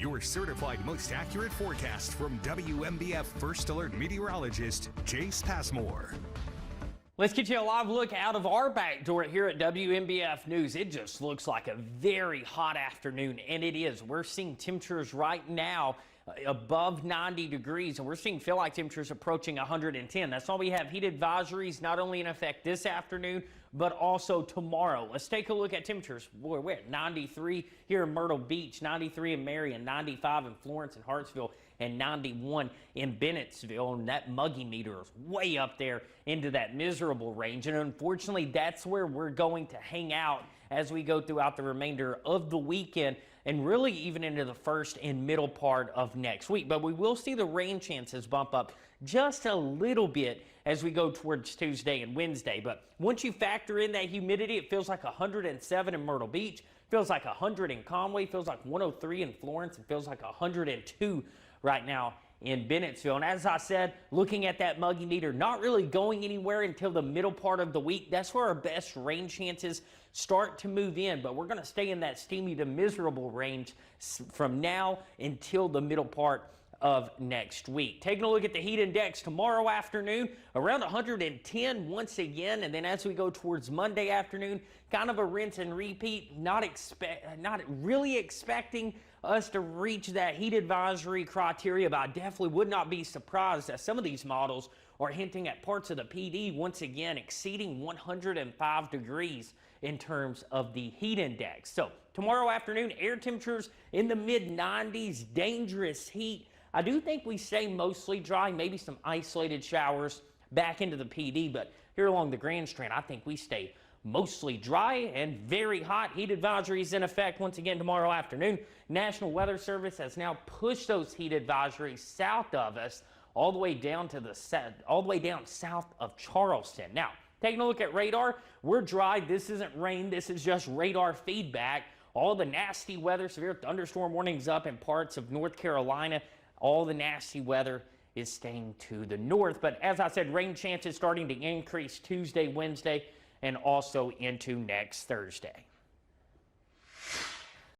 Your certified most accurate forecast from WMBF First Alert meteorologist Jace Passmore. Let's get you a live look out of our back door here at WMBF News. It just looks like a very hot afternoon, and it is. We're seeing temperatures right now above 90 degrees, and we're feel like temperatures approaching 110. That's why we have heat advisories not only in effect this afternoon, but also tomorrow. Let's take a look at temperatures. Boy, we're at 93 here in Myrtle Beach, 93 in Marion, 95 in Florence and Hartsville, and 91 in Bennettsville. And that muggy meter is way up there into that miserable range. And unfortunately, that's where we're going to hang out as we go throughout the remainder of the weekend and really even into the first and middle part of next week. But we will see the rain chances bump up just a little bit as we go towards Tuesday and Wednesday. But once you factor in that humidity, it feels like 107 in Myrtle Beach, feels like 100 in Conway, feels like 103 in Florence, and feels like 102 right now in Bennettsville. And as I said, looking at that muggy meter, not really going anywhere until the middle part of the week. That's where our best rain chances start to move in, but we're going to stay in that steamy to miserable range from now until the middle part of next week. Taking a look at the heat index tomorrow afternoon, around 110 once again, and then as we go towards Monday afternoon, kind of a rinse and repeat. Not really expecting us to reach that heat advisory criteria, but I definitely would not be surprised that some of these models are hinting at parts of the PD once again exceeding 105 degrees in terms of the heat index. So tomorrow afternoon, air temperatures in the mid-90s, dangerous heat. I do think we stay mostly dry, maybe some isolated showers back into the PD, but here along the Grand Strand, I think we stay mostly dry and very hot. Heat advisories in effect once again tomorrow afternoon. National Weather Service has now pushed those heat advisories south of us, all the way down south of Charleston. Now, taking a look at radar, we're dry. This isn't rain. This is just radar feedback. All the nasty weather, severe thunderstorm warnings up in parts of North Carolina. All the nasty weather is staying to the north. But as I said, rain chances starting to increase Tuesday, Wednesday, and also into next Thursday.